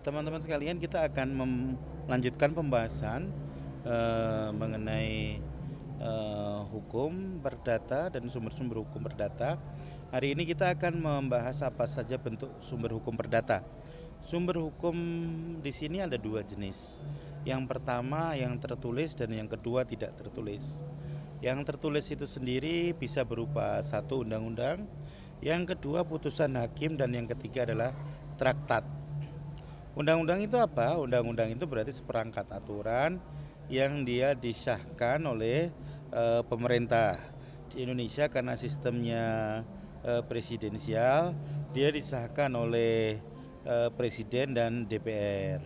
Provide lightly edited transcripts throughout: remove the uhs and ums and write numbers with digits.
Teman-teman sekalian, kita akan melanjutkan pembahasan mengenai hukum perdata dan sumber-sumber hukum perdata. Hari ini kita akan membahas apa saja bentuk sumber hukum perdata. Sumber hukum di sini ada dua jenis. Yang pertama yang tertulis dan yang kedua tidak tertulis. Yang tertulis itu sendiri bisa berupa satu undang-undang, yang kedua putusan hakim, dan yang ketiga adalah traktat. Undang-undang itu apa? Undang-undang itu berarti seperangkat aturan yang dia disahkan oleh pemerintah. Di Indonesia karena sistemnya presidensial, dia disahkan oleh presiden dan DPR.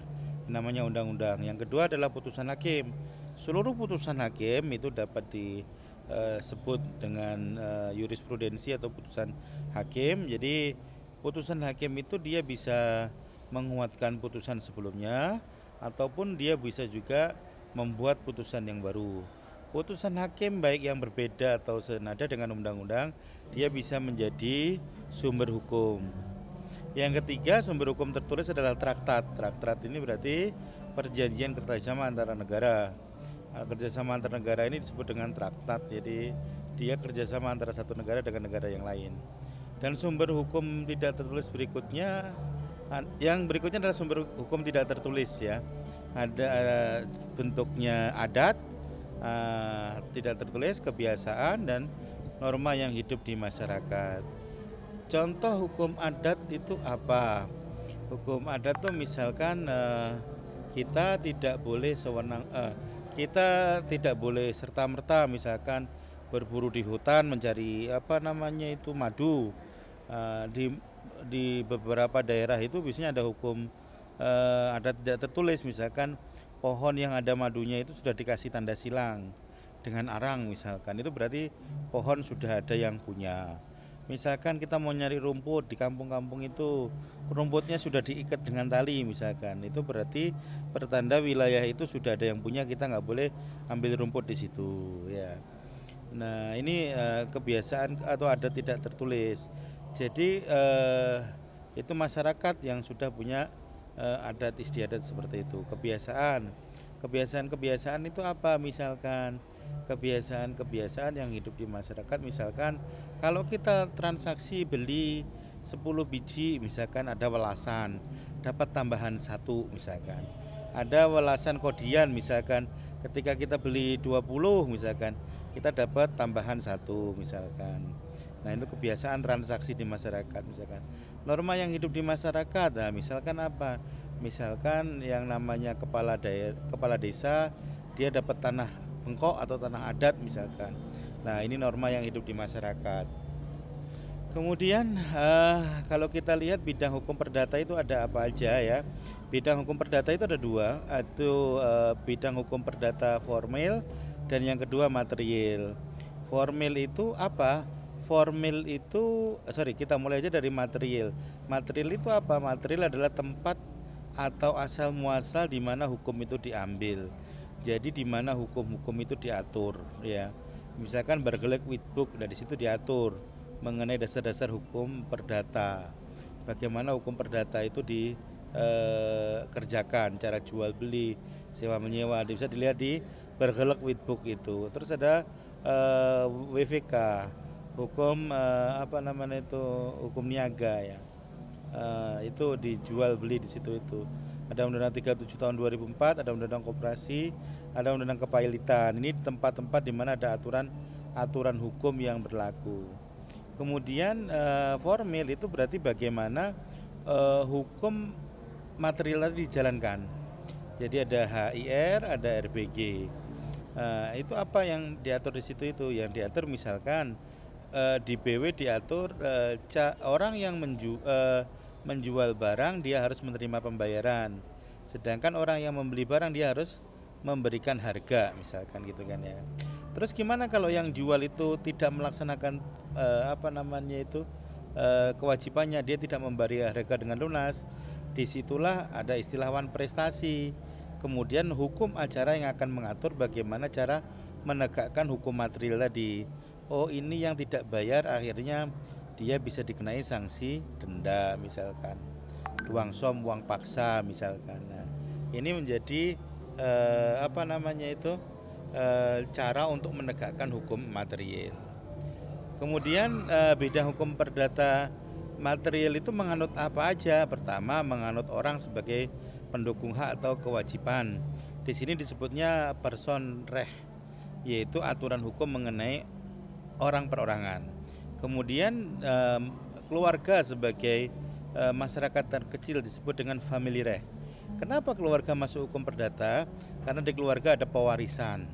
Namanya undang-undang. Yang kedua adalah putusan hakim. Seluruh putusan hakim itu dapat disebut dengan jurisprudensi atau putusan hakim. Jadi putusan hakim itu dia bisa menguatkan putusan sebelumnya ataupun dia bisa juga membuat putusan yang baru. Putusan hakim baik yang berbeda atau senada dengan undang-undang, dia bisa menjadi sumber hukum. Yang ketiga, sumber hukum tertulis adalah traktat. Traktat ini berarti perjanjian kerjasama antara negara. Kerjasama antar negara ini disebut dengan traktat. Jadi dia kerjasama antara satu negara dengan negara yang lain. Dan sumber hukum tidak tertulis berikutnya, yang berikutnya adalah sumber hukum tidak tertulis ya. Ada bentuknya adat, tidak tertulis, kebiasaan, dan norma yang hidup di masyarakat. Contoh hukum adat itu apa? Hukum adat itu misalkan kita tidak boleh kita tidak boleh serta-merta misalkan berburu di hutan mencari madu. Di beberapa daerah itu biasanya ada hukum adat tidak tertulis, misalkan pohon yang ada madunya itu sudah dikasih tanda silang dengan arang misalkan, itu berarti pohon sudah ada yang punya. Misalkan kita mau nyari rumput di kampung-kampung itu, rumputnya sudah diikat dengan tali misalkan, itu berarti pertanda wilayah itu sudah ada yang punya, kita nggak boleh ambil rumput di situ ya. Nah ini kebiasaan atau adat tidak tertulis. Jadi itu masyarakat yang sudah punya adat istiadat seperti itu. Kebiasaan itu apa? Misalkan kebiasaan yang hidup di masyarakat, misalkan kalau kita transaksi beli 10 biji misalkan, ada welasan dapat tambahan satu misalkan. Ada welasan kodian misalkan, ketika kita beli 20 misalkan, kita dapat tambahan satu misalkan. Nah itu kebiasaan transaksi di masyarakat misalkan. Norma yang hidup di masyarakat, nah misalkan apa? Misalkan yang namanya kepala desa, dia dapat tanah bengkok atau tanah adat misalkan. Nah ini norma yang hidup di masyarakat. Kemudian kalau kita lihat bidang hukum perdata itu ada apa aja ya. Bidang hukum perdata itu ada dua, itu bidang hukum perdata formil dan yang kedua material. Formil itu apa? Kita mulai aja dari material. Material itu apa? Material adalah tempat atau asal muasal di mana hukum itu diambil. Jadi di mana hukum-hukum itu diatur ya. Misalkan Bergelijk Witbook, dari situ diatur mengenai dasar-dasar hukum perdata. Bagaimana hukum perdata itu dikerjakan, cara jual beli, sewa menyewa, bisa dilihat di Bergelijk Witbook itu. Terus ada WVK, hukum hukum niaga ya. Itu dijual beli di situ itu. Ada Undang-Undang 37 tahun 2004, ada Undang-Undang Koperasi, ada Undang-Undang Kepailitan. Ini tempat-tempat di mana ada aturan hukum yang berlaku. Kemudian formil itu berarti bagaimana hukum material tadi dijalankan. Jadi ada HIR, ada RBG. Itu apa yang diatur di situ itu? Yang diatur misalkan di BW diatur orang yang menjual barang dia harus menerima pembayaran, sedangkan orang yang membeli barang dia harus memberikan harga misalkan gitu kan ya. Terus gimana kalau yang jual itu tidak melaksanakan kewajibannya, dia tidak membayar harga dengan lunas? Disitulah ada istilah wan prestasi. Kemudian hukum acara yang akan mengatur bagaimana cara menegakkan hukum material tadi. Oh ini yang tidak bayar akhirnya dia bisa dikenai sanksi denda misalkan. uang som, uang paksa misalkan. Nah, ini menjadi cara untuk menegakkan hukum material. Kemudian bidang hukum perdata material itu menganut apa aja? Pertama, menganut orang sebagai pendukung hak atau kewajiban. Di sini disebutnya person reh, yaitu aturan hukum mengenai orang perorangan. Kemudian keluarga sebagai masyarakat terkecil disebut dengan family reh. Kenapa keluarga masuk hukum perdata? Karena di keluarga ada pewarisan.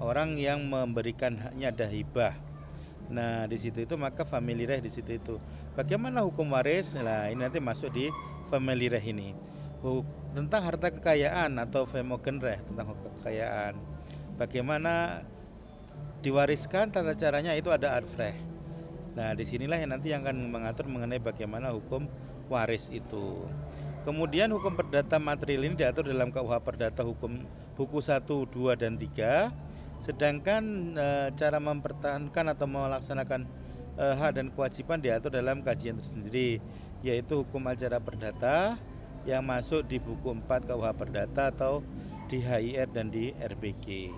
Orang yang memberikan haknya ada hibah. Nah, di situ itu maka family reh di situ itu. Bagaimana hukum waris? Nah, ini nanti masuk di family reh ini. Tentang harta kekayaan atau femogen reh, tentang kekayaan. Bagaimana diwariskan, tata caranya itu ada arfreh. Nah, disinilah yang nanti yang akan mengatur mengenai bagaimana hukum waris itu. Kemudian hukum perdata material ini diatur dalam KUH Perdata Hukum Buku 1, 2, dan 3. Sedangkan cara mempertahankan atau melaksanakan hak dan kewajiban diatur dalam kajian tersendiri, yaitu hukum acara perdata yang masuk di buku 4 KUH Perdata atau di HIR dan di RBG.